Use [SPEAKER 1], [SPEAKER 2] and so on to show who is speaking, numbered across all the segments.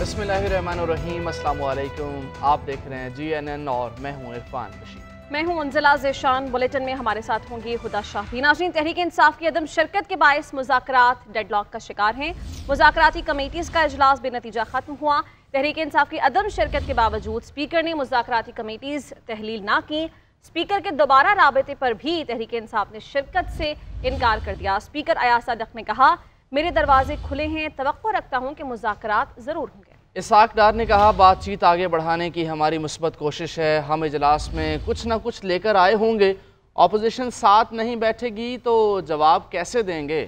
[SPEAKER 1] बिस्मिल्लाहिर्रहमानिर्रहीम, अस्सलाम वालेकुम। आप देख रहे हैं GNN और मैं हूं इरफान बशीर।
[SPEAKER 2] मैं हूं मंजिला ज़ेशान। बुलेटिन में हमारे साथ होंगी हुदा शाफी। नाज़रीन, तहरीक इंसाफ की अदम शिरकत के बायस मुज़ाकरात डेडलॉक का शिकार हैं। मुज़ाकराती कमेटीज़ का इजलास बेनतीजा ख़त्म हुआ। तहरीक इंसाफ की अदम शिरकत के बावजूद स्पीकर ने मुज़ाकराती कमेटीज़ तहलील ना की। स्पीकर के दोबारा राबते पर भी तहरीक इंसाफ ने शिरकत से इनकार कर दिया। स्पीकर अयाज सादिक ने कहा, मेरे दरवाजे खुले हैं, तवक्को रखता हूँ कि मुज़ाकरात ज़रूर होंगे।
[SPEAKER 1] इसहाक डार ने कहा, बातचीत आगे बढ़ाने की हमारी मुस्बत कोशिश है। हम इजलास में कुछ ना कुछ लेकर आए होंगे। ऑपोजिशन साथ नहीं बैठेगी तो जवाब कैसे देंगे।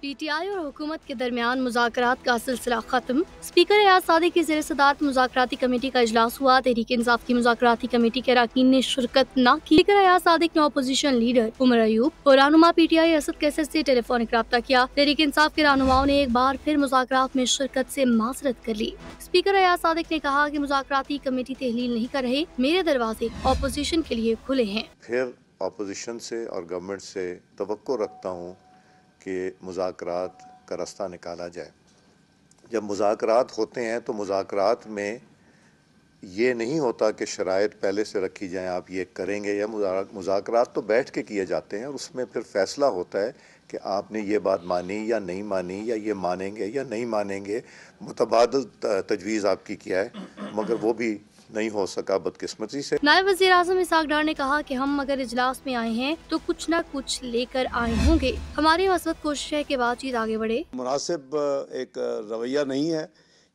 [SPEAKER 3] PTI और हुकूमत के दरमियान मुज़ाकरात का सिलसिला खत्म। स्पीकर अयाज सादिक की ज़ेर सदारत मुज़ाकराती कमेटी का इजलास हुआ। तहरीक इंसाफ की मुज़ाकराती कमेटी के अरकान ने शिरकत न की। स्पीकर अयाज सादिक ने अपोजिशन लीडर उमर अयूब और रहनुमा PTI असद कैसर से टेलीफोनिक रब्ता किया। तहरीक इंसाफ के रहनुमाओं ने एक बार फिर मुज़ाकरात में शिरकत से माजरत कर ली। स्पीकर अयाज सादिक ने कहा कि मुज़ाकराती कमेटी तहलील नहीं कर रहे, मेरे दरवाजे अपोजिशन के लिए खुले हैं।
[SPEAKER 4] फिर अपोजिशन से और गवर्नमेंट से तवक्को रखता हूँ कि मुज़ाकरात का रास्ता निकाला जाए। जब मुज़ाकरात होते हैं तो मुज़ाकरात में ये नहीं होता कि शराइत पहले से रखी जाएं, आप ये करेंगे या मुज़ाकरात तो बैठ के किए जाते हैं और उसमें फिर फ़ैसला होता है कि आपने ये बात मानी या नहीं मानी, या ये मानेंगे या नहीं मानेंगे। मुतबादल तजवीज़ आपकी क्या है, मगर वो भी नहीं हो सका बदकिस्मती से।
[SPEAKER 3] नायब वज़ीर आज़म इसहाक डार ने कहा कि हम अगर इजलास में आए हैं तो कुछ न कुछ लेकर आए होंगे। हमारी मसबत कोशिश है कि बातचीत आगे बढ़े।
[SPEAKER 5] मुनासिब एक रवैया नहीं है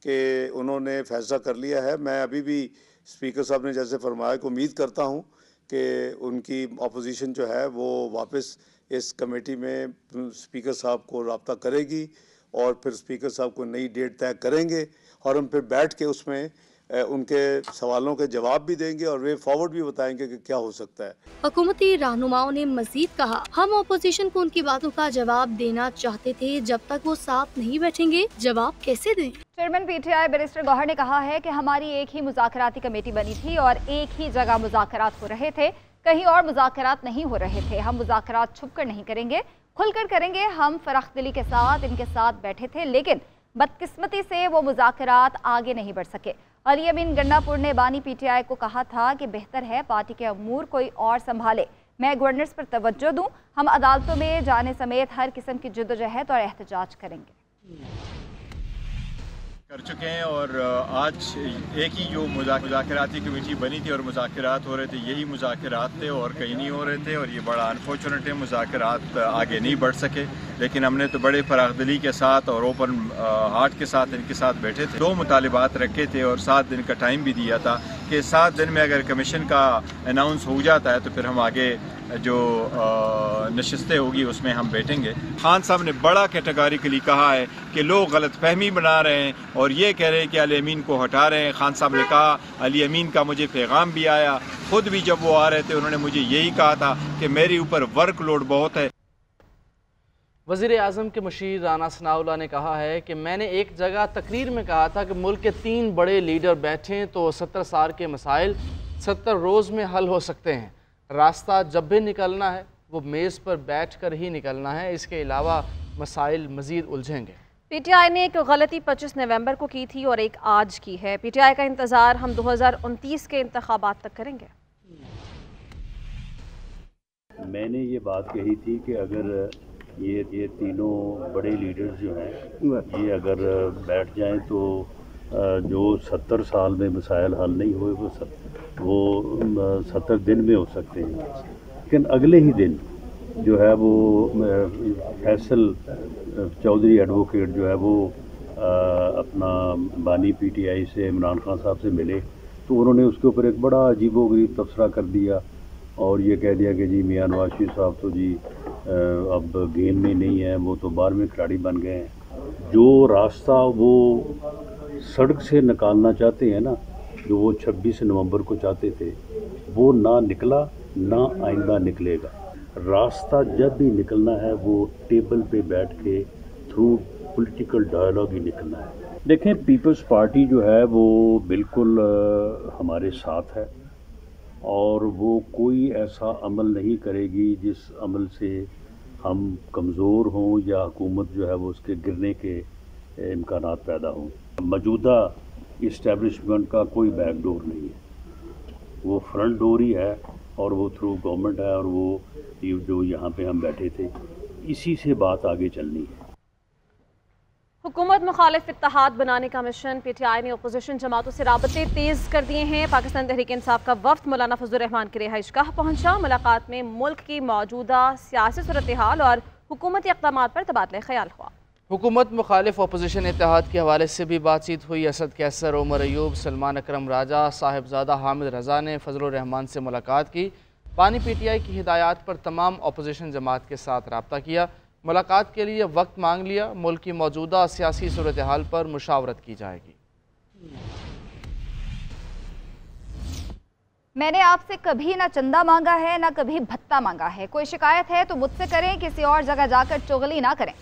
[SPEAKER 5] कि उन्होंने फैसला कर लिया है। मैं अभी भी स्पीकर साहब ने जैसे फरमाया कि उम्मीद करता हूँ कि उनकी अपोजिशन जो है वो वापस इस कमेटी में स्पीकर साहब को रब्ता करेगी और फिर स्पीकर साहब को नई डेट तय करेंगे और हम फिर बैठ के उसमें उनके सवालों के जवाब भी देंगे और वे फॉरवर्ड भी बताएंगे कि क्या हो सकता है।
[SPEAKER 3] हुकूमती रहनुमाओं ने मजीद कहा, हम अपोजिशन को उनकी बातों का जवाब देना चाहते थे, जब तक वो साथ नहीं बैठेंगे जवाब कैसे दें।
[SPEAKER 6] चेयरमैन PTI बैरिस्टर गौहर ने कहा है कि हमारी एक ही मुज़ाकराती कमेटी बनी थी और एक ही जगह मुज़ाकरात हो रहे थे, कहीं और मुज़ाकरात नहीं हो रहे थे। हम मुज़ाकरात छुप कर नहीं करेंगे, खुलकर करेंगे। हम फराखदिली के साथ इनके साथ बैठे थे, लेकिन बदकिस्मती से वो मुज़ाकरात आगे नहीं बढ़ सके। अली अमीन गन्नापुर ने बानी PTI को कहा था कि बेहतर है पार्टी के अमूर कोई और संभाले, मैं गवर्नर्स पर तवज्जो दूं। हम अदालतों में जाने समेत हर किस्म की जद्दोजहद और एहतजाज करेंगे।
[SPEAKER 7] कर चुके हैं और आज एक ही जो मुज़ाकराती कमेटी बनी थी और मुज़ाकरात हो रहे थे, यही मुज़ाकरात थे और कहीं नहीं हो रहे थे। और ये बड़ा अनफॉर्चुनेट है, मुज़ाकरात आगे नहीं बढ़ सके। लेकिन हमने तो बड़े फराखदिली के साथ और ओपन हार्ट के साथ इनके साथ बैठे थे। 2 मुतालिबात रखे थे और 7 दिन का टाइम भी दिया था कि 7 दिन में अगर कमीशन का अनाउंस हो जाता है तो फिर हम आगे जो नशिस्तें होगी उसमें हम बैठेंगे। खान साहब ने बड़ा कैटेगोरिकली कहा है कि लोग गलत फहमी बना रहे हैं और ये कह रहे हैं कि अली अमीन को हटा रहे हैं। खान साहब ने कहा, अली अमीन का मुझे पैगाम भी आया, खुद भी जब वो आ रहे थे उन्होंने मुझे यही कहा था कि मेरे ऊपर वर्कलोड बहुत है।
[SPEAKER 1] वज़ीर आज़म के मुशीर राना सनाउल्लाह ने कहा है कि मैंने एक जगह तकरीर में कहा था कि मुल्क के 3 बड़े लीडर बैठें तो 70 साल के मसाइल 70 रोज़ में हल हो सकते हैं। रास्ता जब भी निकलना है वो मेज़ पर बैठ कर ही निकलना है, इसके अलावा मसाइल मज़ीद उलझेंगे।
[SPEAKER 2] PTI ने एक गलती 25 नवंबर को की थी और एक आज की है। PTI का इंतज़ार हम 2029 के इंतखाबात तक करेंगे।
[SPEAKER 8] मैंने ये बात कही थी कि अगर ये तीनों बड़े लीडर्स जो हैं ये अगर बैठ जाएं तो जो 70 साल में मसाइल हल नहीं हुए वो 70 दिन में हो सकते हैं। लेकिन अगले ही दिन जो है वो फैसल चौधरी एडवोकेट जो है वो अपना बानी PTI से इमरान खान साहब से मिले तो उन्होंने उसके ऊपर एक बड़ा अजीबोगरीब तबसरा कर दिया और ये कह दिया कि जी मियां नवाज शरीफ साहब तो जी अब गेम में नहीं है, वो तो 12वें खिलाड़ी बन गए हैं। जो रास्ता वो सड़क से निकालना चाहते हैं ना, जो वो 26 नवंबर को चाहते थे, वो ना निकला ना आइंदा निकलेगा। रास्ता जब भी निकलना है वो टेबल पे बैठ के थ्रू पॉलिटिकल डायलॉग ही निकलना है। देखें, पीपल्स पार्टी जो है वो बिल्कुल हमारे साथ है और वो कोई ऐसा अमल नहीं करेगी जिस अमल से हम कमज़ोर हों या हुकूमत जो है वो उसके गिरने के इम्कानात पैदा हों। मौजूदा इस्टेब्लिशमेंट का कोई बैकडोर नहीं है, वो फ्रंट डोर ही है और वो थ्रू गवर्नमेंट है और वो जो यहाँ पे हम बैठे थे इसी से बात आगे चलनी है।
[SPEAKER 2] हुकूमत मुखालिफ इत्तेहाद बनाने का मिशन PTI ने अपोजिशन जमातों से राबते तेज़ कर दिए हैं। पाकिस्तान तहरीक इंसाफ का वफ्द मौलाना फजलुर रहमान की रिहाइशगाह पहुंचा। मुलाकात में मुल्क की मौजूदा सियासी सूरत हाल और हुकूमती इक़दाम पर तबादला ख्याल हुआ।
[SPEAKER 1] हुकूमत मुखालिफ अपोजिशन इत्तेहाद के हवाले से भी बातचीत हुई। असद कैसर, उमर अयूब, सलमान अकरम राजा, साहिबजादा हामिद रजा ने फजलुर रहमान से मुलाकात की। पानी PTI की हिदायत पर तमाम अपोजिशन जमात के साथ रब्ता किया। मुलाकात के लिए वक्त मांग लिया। मुल्क की मौजूदा सियासी सूरत हाल पर मुशावरत की जाएगी।
[SPEAKER 6] मैंने आपसे कभी ना चंदा मांगा है ना कभी भत्ता मांगा है। कोई शिकायत है तो मुझसे करें, किसी और जगह जाकर चुगली ना करें।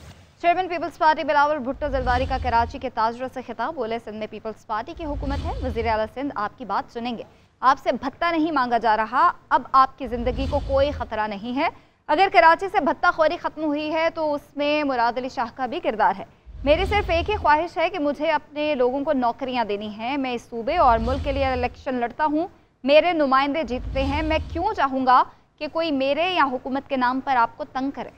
[SPEAKER 6] चेयरमैन पीपल्स पार्टी बिलावल भुट्टो जरदारी का कराची के ताजरा से खिताब। बोले, सिंध में पीपल्स पार्टी की हुकूमत है, वज़ीर आला सिंध आपकी बात सुनेंगे। आपसे भत्ता नहीं मांगा जा रहा, अब आपकी ज़िंदगी को कोई ख़तरा नहीं है। अगर कराची से भत्ताखोरी ख़त्म हुई है तो उसमें मुराद अली शाह का भी किरदार है। मेरी सिर्फ एक ही ख्वाहिश है कि मुझे अपने लोगों को नौकरियां देनी हैं। मैं इस सूबे और मुल्क के लिए इलेक्शन लड़ता हूं, मेरे नुमाइंदे जीतते हैं। मैं क्यों चाहूँगा कि कोई मेरे या हुकूमत के नाम पर आपको तंग करे।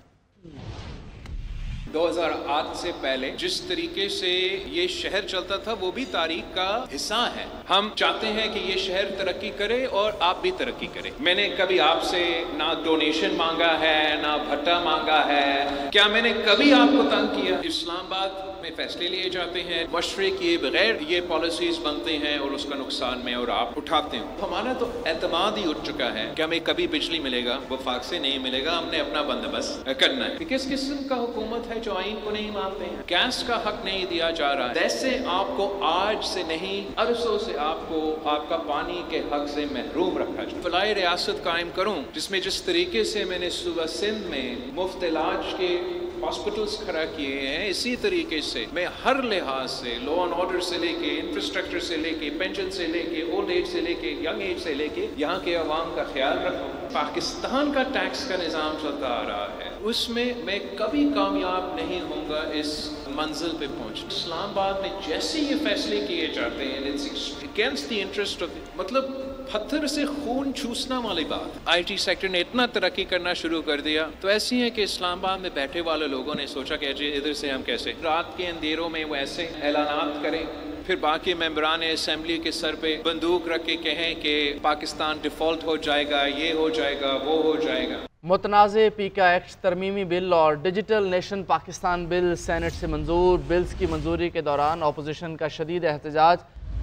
[SPEAKER 9] 2008 से पहले जिस तरीके से ये शहर चलता था वो भी तारीख का हिस्सा है। हम चाहते हैं कि ये शहर तरक्की करे और आप भी तरक्की करें। मैंने कभी आपसे ना डोनेशन मांगा है ना भत्ता मांगा है। क्या मैंने कभी आपको तंग किया? इस्लामाबाद में फैसले लिए जाते हैं, मशवरे किए बगैर ये पॉलिसीज बनते हैं और उसका नुकसान में और आप उठाते हैं। हमारा तो एतमाद ही उठ चुका है कि हमें कभी बिजली मिलेगा, वफाक से नहीं मिलेगा, हमने अपना बंदोबस्त करना है। किस किस्म का हुकूमत है जो आइन को नहीं मानते हैं? गैस का हक नहीं दिया जा रहा है। जैसे आपको आज से नहीं अरसों से आपको आपका पानी के हक से महरूम रखा जाए। फलाई रियासत कायम करूं जिसमें जिस तरीके से मैंने सुबह सिंध में मुफ्त इलाज के हॉस्पिटल्स खड़ा किए हैं, इसी तरीके से मैं हर लिहाज से लॉ एंड ऑर्डर से लेके इंफ्रास्ट्रक्चर से लेके पेंशन से लेके ओल्ड एज से लेके यंग एज से लेके यहाँ के अवाम का ख्याल रखूँ। पाकिस्तान का टैक्स का निज़ाम चलता आ रहा है, उसमें मैं कभी कामयाब नहीं होऊंगा इस मंजिल पे पहुँच। इस्लामाबाद में जैसे ये फैसले किए जाते हैं it's against the interest of, मतलब पत्थर से खून चूसना वाली बात। IT सेक्टर ने इतना तरक्की करना शुरू कर दिया तो ऐसी है कि इस्लामाबाद में बैठे वाले लोगों ने सोचा कि इधर से हम कैसे रात के अंधेरों में वो ऐसे ऐलानात करें, फिर बाकी मेंबरान असेंबली के सर पे बंदूक रख के कहें कि पाकिस्तान डिफॉल्ट हो जाएगा, ये हो जाएगा, वो हो जाएगा।
[SPEAKER 1] मुतनाज़े पीका एक्ट तरमीमी बिल और digital nation Pakistan bill senate से मंजूर। बिल्स की मंजूरी के दौरान अपोजिशन का शदीद एहतजाज।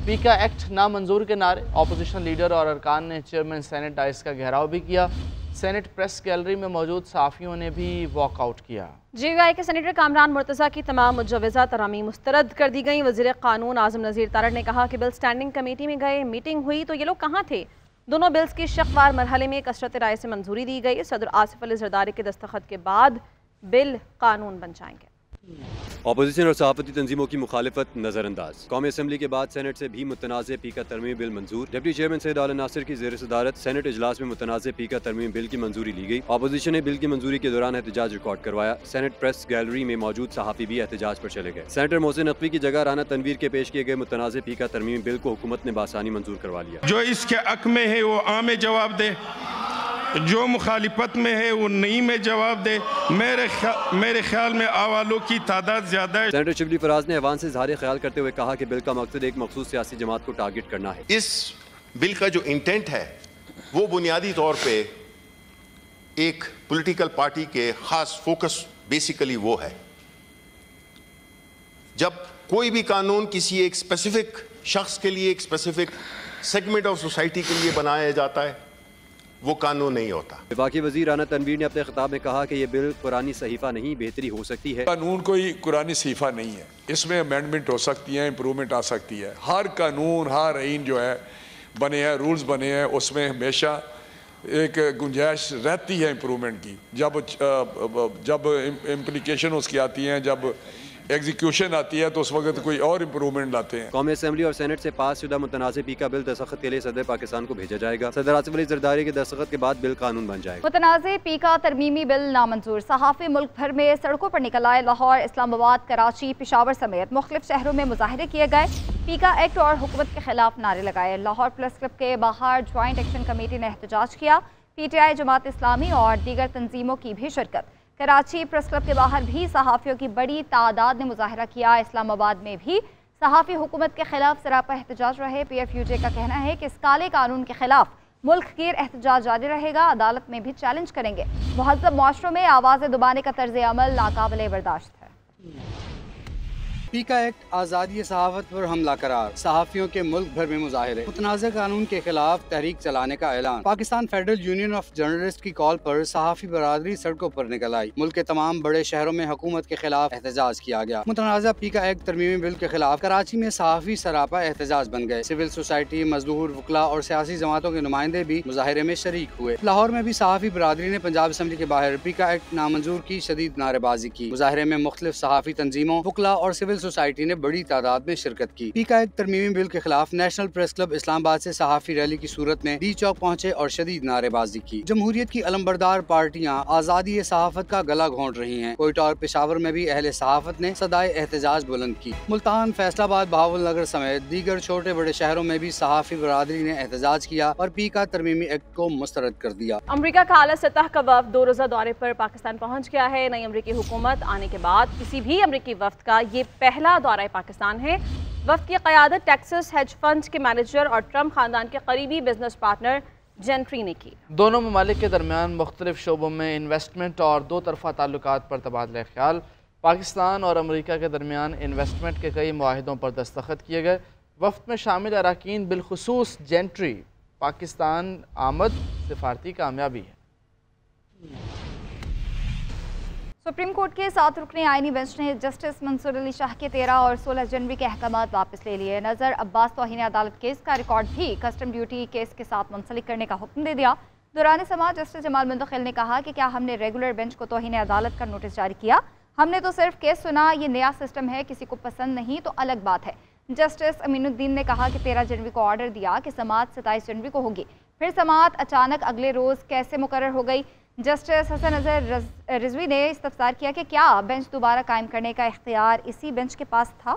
[SPEAKER 1] पीका एक्ट नामंजूर के नारे। अपोजिशन लीडर और अरकान ने चेयरमैन सेनेट डाइस का घेराव भी किया। सेनेट प्रेस गैलरी में मौजूद सहाफ़ियों ने भी वॉकआउट किया। GUI के सेनेटर कामरान मुर्तज़ा की तमाम मुजव्वज़ा तरामीम मुस्तरद कर दी गई। वज़ीर क़ानून आज़म नज़ीर तारड़ ने कहा कि बिल स्टैंडिंग कमेटी में गए, मीटिंग हुई तो ये लोग कहाँ थे। दोनों बिल्स की शक़वार मरहले में कसरत राय से मंजूरी दी गई। सदर आसिफ अली ज़रदारी के दस्तखत के बाद बिल कानून बन जाएंगे।
[SPEAKER 10] अपोजिशन और सहाफ़ती तंजीमों की मुखालिफत नज़रअंदाज। कौमी असम्बली के बाद सेनेट से भी मुतनाज़े पीका तरमीमी बिल मंजूर। डिप्टी चेयरमैन सैयद आला नासिर की ज़ेर सदारत सेनेट इजलास में मुतनाज़े पीका तरमीमी बिल की मंजूरी ली गई। अपोजिशन ने बिल की मंजूरी के दौरान एहतजाज रिकॉर्ड करवाया। सेनेट प्रेस गैलरी में मौजूद सहाफ़ी भी एहतजाज पर चले गए। सेनेटर मोहसिन नकवी की जगह राना तनवीर के पेश किए गए मुतनाज़े पीका तरमीमी बिल को हुकूमत ने बासानी मंजूर करवा लिया।
[SPEAKER 11] जो इसके हक में है वो आ में जवाब दे, जो मुखालिफत में है वो नहीं में जवाब दे। मेरे ख्याल में आवालों की तादाद ज्यादा है।
[SPEAKER 10] सेनेटर शिबली फराज ने ऐवान से इज़हार ख्याल करते हुए कहा कि बिल का मकसद एक मखसूस सियासी जमात को टारगेट करना है।
[SPEAKER 12] इस बिल का जो इंटेंट है वो बुनियादी तौर पे एक पॉलिटिकल पार्टी के खास फोकस बेसिकली वो है। जब कोई भी कानून किसी एक स्पेसिफिक शख्स के लिए, एक स्पेसिफिक सेगमेंट ऑफ सोसाइटी के लिए बनाया जाता है, वो कानून नहीं होता।
[SPEAKER 10] वफाकी वज़ीर राना तनवीर ने अपने खिताब में कहा कि यह बिल कुरानी सहीफा नहीं, बेहतरी हो सकती है।
[SPEAKER 11] कानून कोई कुरानी सहीफा नहीं है, इसमें अमेंडमेंट हो सकती है, इम्प्रूवमेंट आ सकती है। हर कानून, हर आइन जो है बने हैं, रूल्स बने हैं, उसमें हमेशा एक गुंजाइश रहती है इम्प्रूवमेंट की। जब इम्प्लीकेशन उसकी आती हैं, जब एग्जीक्यूशन आती है तो उस वक्त कोई और इम्प्रूवमेंट लाते हैं।
[SPEAKER 10] कौमी असम्बली और सेनेट से पास शुदा मुतनाज़ पीका बिल दस्तखत के लिए सदर पाकिस्तान को भेजा जाएगा। सदर आसिफ अली जरदारी के दस्तखत के बाद बिल कानून बन जाएगा।
[SPEAKER 6] मुतनाज़ पीका तरमीमी बिल नामंजूर। सहाफ़ी मुल्क भर में सड़कों पर निकल आए। लाहौर, इस्लामाबाद, कराची, पेशावर समेत मुख्तलिफ शहरों में मुजाहरे किए गए। पीका एक्ट और हुकूमत के खिलाफ नारे लगाए। लाहौर प्रेस क्लब के बाहर ज्वाइंट एक्शन कमेटी ने एहतजाज किया। PTI, जमात इस्लामी और दीगर तंजीमों की भी शिरकत। कराची प्रेस क्लब के बाहर भी सहाफ़ियों की बड़ी तादाद ने मुजाहरा किया। इस्लामाबाद में भी सहाफ़ी हुकूमत के खिलाफ सरापा एहतजाज रहे। PFUJ का कहना है कि इस काले कानून के खिलाफ मुल्क गिर एहतजाज जारी रहेगा। अदालत में भी चैलेंज करेंगे। मुहज़्ज़ब मुआशरों में आवाज़ें दबाने का तर्ज़ अमल नाकाबिले बर्दाश्त है।
[SPEAKER 13] पीका एक्ट आज़ादी सहाफ़त पर हमला करार। सहाफ़ियों के मुल्क भर में मुजाहिरे। मुतनाज़ा कानून के खिलाफ तहरीक चलाने का ऐलान। Pakistan federal union of journalist की कॉल पर सहाफ़ी बरादरी सड़कों पर निकल आई। मुल्क के तमाम बड़े शहरों में हुकूमत के खिलाफ एहतजाज किया गया। मुतनाज़ा पीका एक्ट तरमीमी बिल के खिलाफ कराची में सहाफ़ी सरापा एहतजाज बन गए। सिविल सोसाइटी, मजदूर, वकला और सियासी जमातों के नुमाइंदे भी मुजाहिरे में शरीक हुए। लाहौर में भी सहाफ़ी बरादरी ने पंजाब असम्बली के बाहर पीका एक्ट नामंजूर की शदीद नारेबाजी की। मुजाहिरे में मुख्तलिफ सहाफ़ी तंजीमों, वकला और सिविल सोसाइटी ने बड़ी तादाद में शिरकत की। पीका एक्ट तरमीमी बिल के खिलाफ नेशनल प्रेस क्लब इस्लामाबाद से सहाफ़ी रैली की सूरत में डी चौक पहुंचे और शदीद नारेबाजी की। जमहूरियत की अलमबरदार पार्टियां आज़ादी सहाफ़त का गला घोंट रही हैं। कोयटा और पेशावर में भी अहले सहाफ़त ने सदाए एहतजाज बुलंद की। मुल्तान, फैसलाबाद, बहावलनगर समेत दीगर छोटे बड़े शहरों में भी सहाफ़ी बरादरी ने एहतजाज किया और पीका तरमीमी एक्ट को मुस्तरद कर दिया।
[SPEAKER 2] अमरीका का आला सतह का वफ़द 2 रोज़ा दौरे पर पाकिस्तान पहुँच गया है। नई अमरीकी हुकूमत आने के बाद किसी भी अमरीकी वफ़द का ये पहला दौरा पाकिस्तान है। वफ़द की क़यादत टेक्सास हेज फंड के मैनेजर और ट्रम्प ख़ानदान के करीबी बिजनेस पार्टनर जेंट्री ने की।
[SPEAKER 1] दोनों ममालिक के दरमियान मुख्तलिफ शोबों में इन्वेस्टमेंट और दो तरफ़ा ताल्लुकात पर तबादला ख्याल। पाकिस्तान और अमरीका के दरमियान इन्वेस्टमेंट के कई मुआहिदों पर दस्तखत किए गए। वफ़द में शामिल अरकान बिलखुसूस जेंट्री पाकिस्तान आमद सिफारती कामयाबी है।
[SPEAKER 6] सुप्रीम कोर्ट के 7 रुकनी आईनी बेंच ने जस्टिस मंसूर अली शाह के 13 और 16 जनवरी के अहकामात वापस ले लिए। नज़र अब्बास तौहीन अदालत केस का रिकॉर्ड भी कस्टम ड्यूटी केस के साथ मुंसलिक करने का हुक्म दे दिया। दौरान समाअत जस्टिस जमाल मुंतखिल ने कहा कि क्या हमने रेगुलर बेंच को तौहीन अदालत का नोटिस जारी किया? हमने तो सिर्फ केस सुना। ये नया सिस्टम है, किसी को पसंद नहीं तो अलग बात है। जस्टिस अमीनुद्दीन ने कहा कि 13 जनवरी को ऑर्डर दिया कि समाअत 27 जनवरी को होगी, फिर समाअत अचानक अगले रोज़ कैसे मुकर्रर हो गई? जस्टिस हसन अजहर रिजवी ने इस्तफसार किया कि क्या बेंच दोबारा कायम करने का इख्तियार इसी बेंच के पास था?